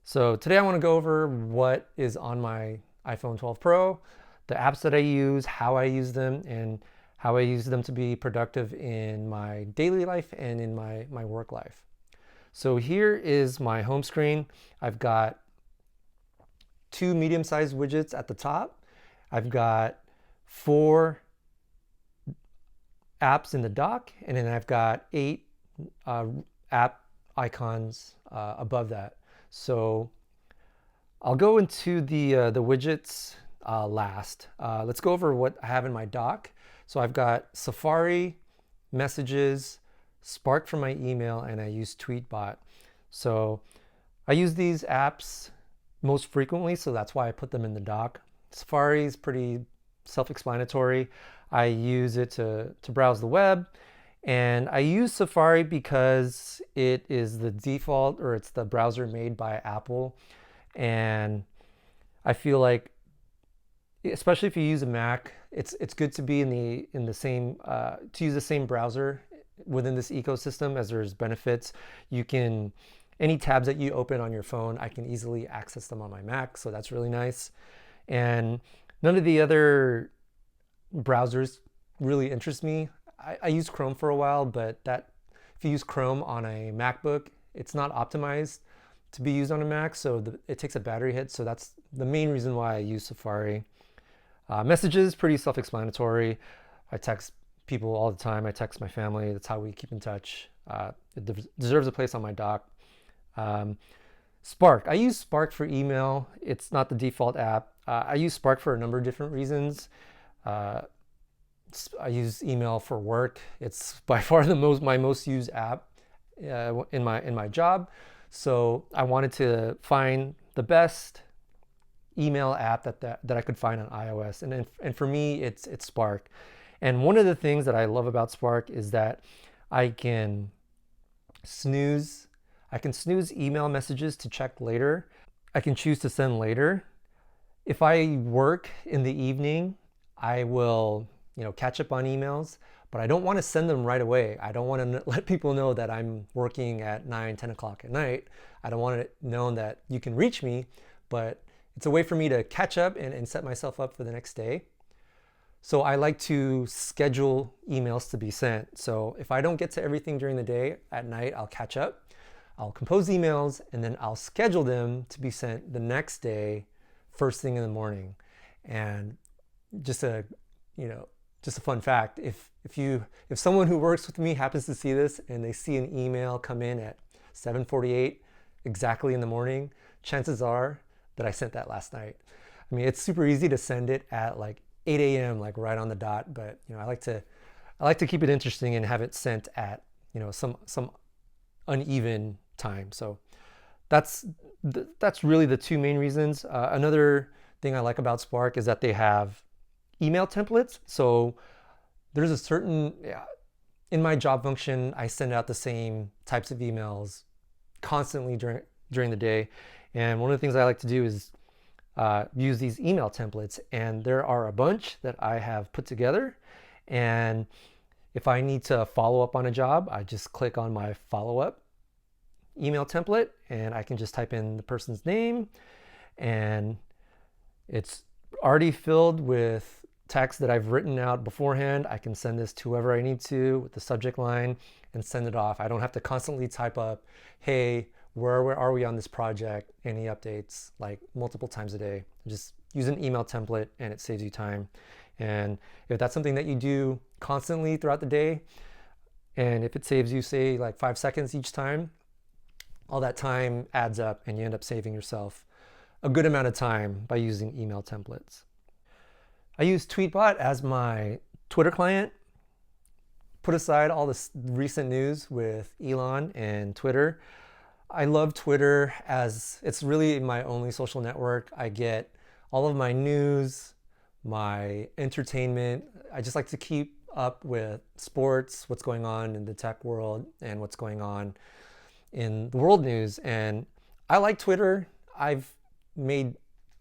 So today I want to go over what is on my iPhone 12 Pro, the apps that I use, how I use them, and how I use them to be productive in my daily life and in my work life. So here is my home screen. I've got two medium-sized widgets at the top. I've got four apps in the dock, and then I've got eight app icons above that. So I'll go into the widgets last. Let's go over what I have in my dock. So I've got Safari, Messages, Spark for my email, and I use Tweetbot. So I use these apps most frequently, so that's why I put them in the dock. Safari is pretty self-explanatory. I use it to browse the web, and I use Safari because it is the default, or it's the browser made by Apple. And I feel like, especially if you use a Mac, it's good to be in the same to use the same browser within this ecosystem, as there's benefits. You can, any tabs that you open on your phone, I can easily access them on my Mac, so that's really nice. And none of the other browsers really interest me. I used Chrome for a while, but that, if you use Chrome on a MacBook, it's not optimized to be used on a Mac, so it takes a battery hit. So that's the main reason why I use Safari. Messages, pretty self-explanatory. I text people all the time. I text my family. That's how we keep in touch. It deserves a place on my dock. Spark. I use Spark for email. It's not the default app. I use Spark for a number of different reasons. I use email for work. It's by far my most used app in my job. So I wanted to find the best email app that I could find on iOS, and for me it's Spark. And one of the things that I love about Spark is that I can snooze email messages to check later. I can choose to send later. If I work in the evening, I will catch up on emails, but I don't want to send them right away. I don't want to let people know that I'm working at 9-10 o'clock at night. I don't want it known that you can reach me, but it's a way for me to catch up and set myself up for the next day. So I like to schedule emails to be sent. So if I don't get to everything during the day, at night I'll catch up. I'll compose emails, and then I'll schedule them to be sent the next day, first thing in the morning. And just a fun fact, if someone who works with me happens to see this and they see an email come in at 7:48 exactly in the morning, chances are that I sent that last night. I mean, it's super easy to send it at like 8 a.m., like right on the dot, but I like to keep it interesting and have it sent at some uneven time. So that's really the two main reasons. Another thing I like about Spark is that they have email templates. So there's a certain, in my job function, I send out the same types of emails constantly during the day. And one of the things I like to do is use these email templates. And there are a bunch that I have put together. And if I need to follow up on a job, I just click on my follow-up email template, and I can just type in the person's name, and it's already filled with text that I've written out beforehand. I can send this to whoever I need to with the subject line and send it off. I don't have to constantly type up, hey, where are we on this project? Any updates, like multiple times a day. Just use an email template and it saves you time. And if that's something that you do constantly throughout the day, and if it saves you, say, like 5 seconds each time, all that time adds up and you end up saving yourself a good amount of time by using email templates. I use Tweetbot as my Twitter client. Put aside all this recent news with Elon and Twitter, I love Twitter as it's really my only social network. I get all of my news, my entertainment. I just like to keep up with sports, what's going on in the tech world, and what's going on in the world news. And I like Twitter. I've made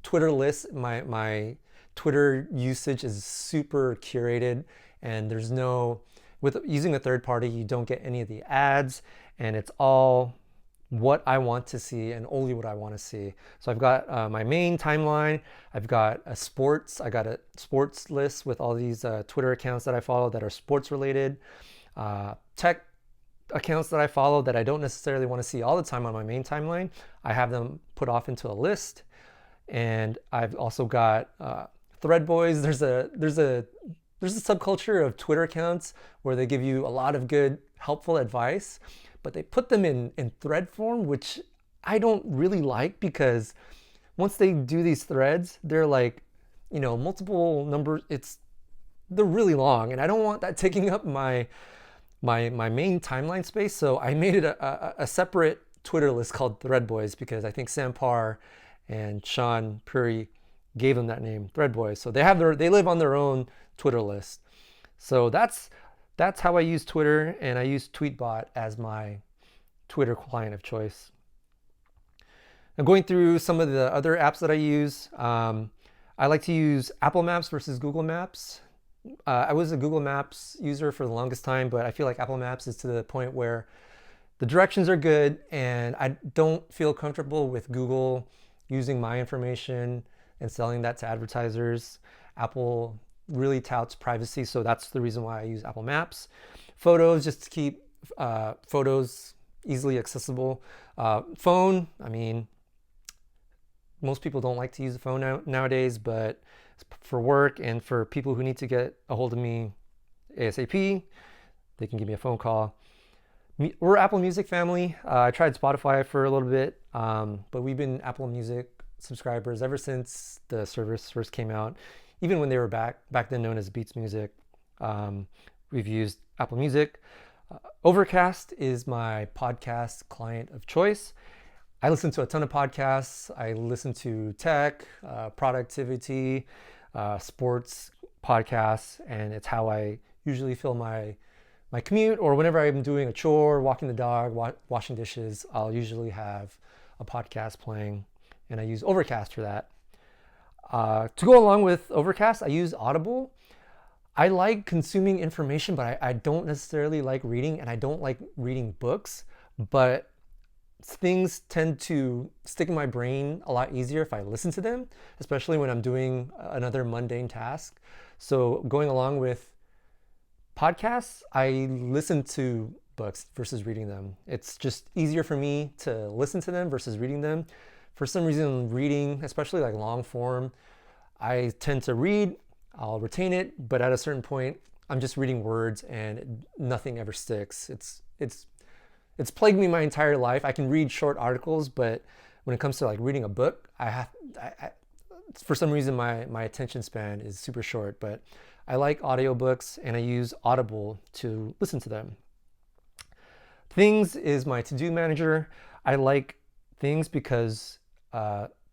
Twitter lists. My Twitter usage is super curated, and there's no, with using a third party, you don't get any of the ads, and it's all what I want to see and only what I want to see. So I've got my main timeline. I've got I got a sports list with all these Twitter accounts that I follow that are sports related. Tech accounts that I follow that I don't necessarily want to see all the time on my main timeline. I have them put off into a list. And I've also got Thread Boys. There's a subculture of Twitter accounts where they give you a lot of good, helpful advice, but they put them in thread form, which I don't really like, because once they do these threads, they're like, multiple numbers. They're really long, and I don't want that taking up my main timeline space. So I made it a separate Twitter list called Thread Boys, because I think Sam Parr and Sean Puri gave them that name, Thread Boys. So they live on their own Twitter list. So that's how I use Twitter, and I use Tweetbot as my Twitter client of choice. Now, going through some of the other apps that I use, I like to use Apple Maps versus Google Maps. I was a Google Maps user for the longest time, but I feel like Apple Maps is to the point where the directions are good, and I don't feel comfortable with Google using my information and selling that to advertisers. Apple really touts privacy, so that's the reason why I use Apple Maps. Photos, just to keep photos easily accessible. Phone, I mean, most people don't like to use the phone nowadays, but for work and for people who need to get a hold of me ASAP, they can give me a phone call. We're Apple Music family. I tried Spotify for a little bit, but we've been Apple Music subscribers ever since the service first came out. Even when they were back then known as Beats Music, we've used Apple Music. Overcast is my podcast client of choice. I listen to a ton of podcasts. I listen to tech, productivity, sports podcasts, and it's how I usually fill my commute, or whenever I'm doing a chore, walking the dog, washing dishes. I'll usually have a podcast playing, and I use Overcast for that. To go along with Overcast, I use Audible. I like consuming information, but I don't necessarily like reading, and I don't like reading books, but things tend to stick in my brain a lot easier if I listen to them, especially when I'm doing another mundane task. So going along with podcasts, I listen to books versus reading them. It's just easier for me to listen to them versus reading them. For some reason, reading, especially like long form, I tend to read, I'll retain it, but at a certain point, I'm just reading words and nothing ever sticks. It's plagued me my entire life. I can read short articles, but when it comes to like reading a book, for some reason my attention span is super short. But I like audiobooks, and I use Audible to listen to them. Things is my to-do manager. I like Things because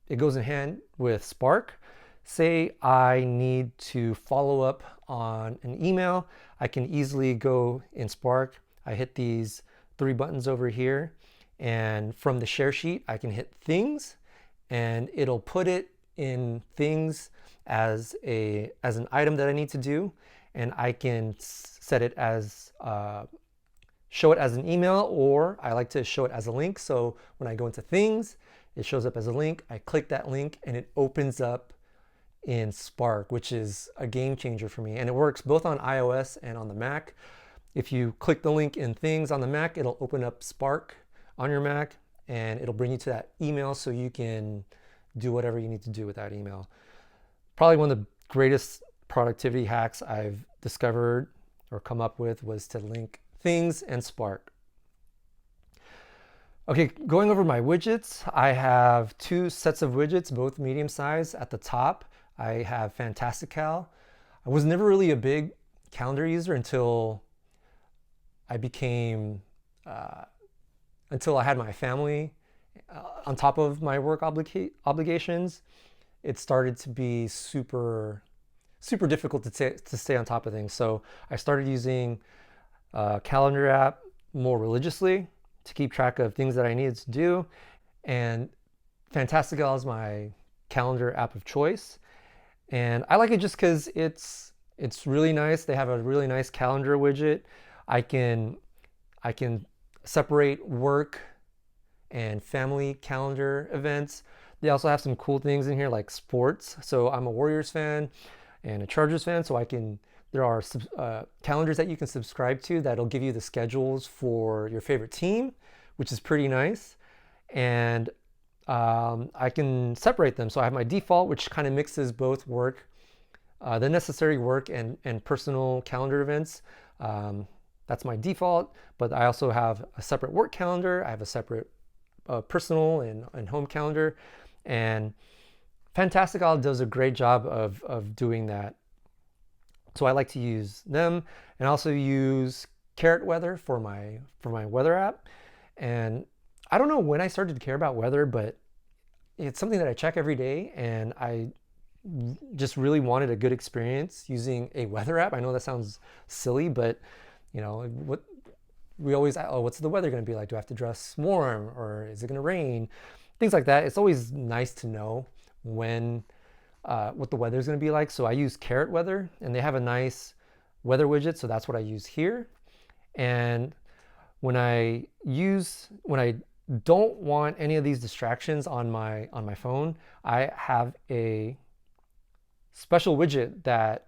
it goes in hand with Spark. Say I need to follow up on an email, I can easily go in Spark. I hit these 3 buttons over here, and from the share sheet, I can hit Things, and it'll put it in Things as an item that I need to do, and I can set it as show it as an email, or I like to show it as a link. So when I go into Things, it shows up as a link. I click that link, and it opens up in Spark, which is a game changer for me, and it works both on iOS and on the Mac. If you click the link in Things on the Mac, it'll open up Spark on your Mac, and it'll bring you to that email so you can do whatever you need to do with that email. Probably one of the greatest productivity hacks I've discovered or come up with was to link Things and Spark. Okay, going over my widgets, I have 2 sets of widgets, both medium size. At the top, I have Fantastical. I was never really a big calendar user until I had my family on top of my work obligations. It started to be super difficult to stay on top of things. So I started using a calendar app more religiously to keep track of things that I needed to do. And Fantastical is my calendar app of choice. And I like it just because it's really nice. They have a really nice calendar widget. I can separate work and family calendar events. They also have some cool things in here like sports. So I'm a Warriors fan and a Chargers fan, so there are calendars that you can subscribe to that'll give you the schedules for your favorite team, which is pretty nice. And I can separate them. So I have my default, which kind of mixes both work, the necessary work and personal calendar events. That's my default, but I also have a separate work calendar. I have a separate personal and home calendar. And Fantastical does a great job of doing that. So I like to use them, and also use Carrot Weather for my weather app. And I don't know when I started to care about weather, but it's something that I check every day, and I just really wanted a good experience using a weather app. I know that sounds silly, but you know, what we always, oh, what's the weather going to be like? Do I have to dress warm, or is it going to rain? Things like that. It's always nice to know when what the weather is going to be like. So I use Carrot Weather, and they have a nice weather widget, so that's what I use here. And when I don't want any of these distractions on my phone, I have a special widget that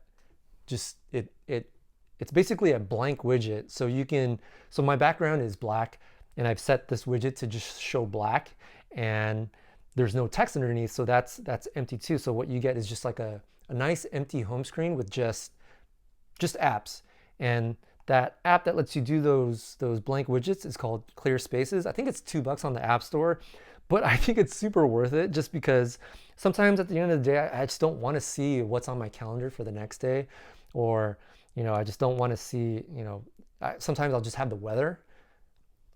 just it's basically a blank widget. So my background is black, and I've set this widget to just show black, and there's no text underneath, so that's empty too. So what you get is just like a nice empty home screen with just apps. And that app that lets you do those blank widgets is called Clear Spaces. I think it's $2 on the App Store, but I think it's super worth it, just because sometimes at the end of the day, I just don't want to see what's on my calendar for the next day, or I just don't want to see, sometimes I'll just have the weather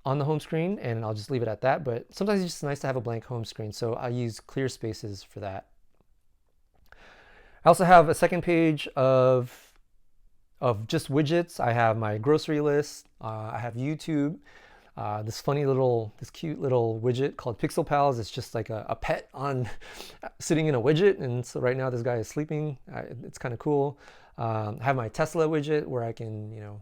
on the home screen and I'll just leave it at that. But sometimes it's just nice to have a blank home screen, so I use Clear Spaces for that. I also have a second page of just widgets. I have my grocery list. I have YouTube. This cute little widget called Pixel Pals. It's just like a pet sitting in a widget. And so right now this guy is sleeping. It's kind of cool. I have my Tesla widget where I can,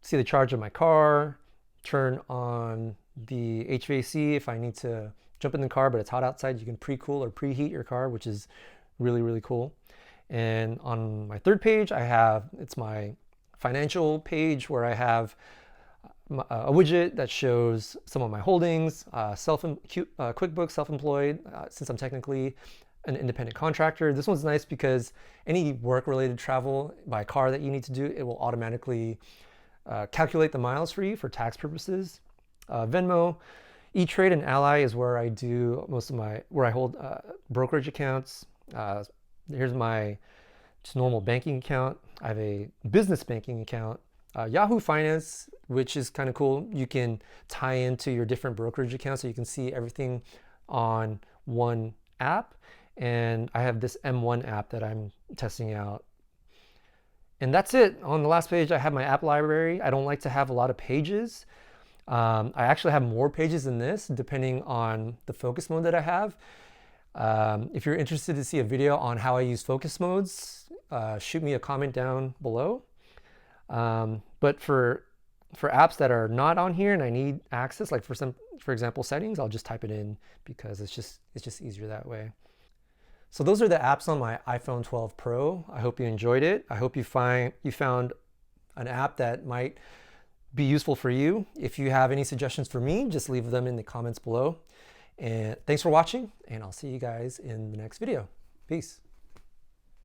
see the charge of my car, turn on the HVAC if I need to jump in the car, but it's hot outside. You can pre-cool or preheat your car, which is really, really cool. And on my third page, it's my financial page, where I have a widget that shows some of my holdings, QuickBooks, self-employed, since I'm technically an independent contractor. This one's nice because any work-related travel by car that you need to do, it will automatically calculate the miles for you for tax purposes. Venmo, E-Trade, and Ally is where I do where I hold brokerage accounts. Here's my just normal banking account. I have a business banking account. Yahoo Finance, which is kind of cool. You can tie into your different brokerage accounts, so you can see everything on one app. And I have this M1 app that I'm testing out. And that's it. On the last page, I have my app library. I don't like to have a lot of pages. I actually have more pages than this, depending on the focus mode that I have. If you're interested to see a video on how I use focus modes, shoot me a comment down below. But for apps that are not on here and I need access, like for example, settings, I'll just type it in because it's just easier that way. So those are the apps on my iPhone 12 Pro. I hope you enjoyed it. I hope you found an app that might be useful for you. If you have any suggestions for me, just leave them in the comments below. And thanks for watching, and I'll see you guys in the next video. Peace.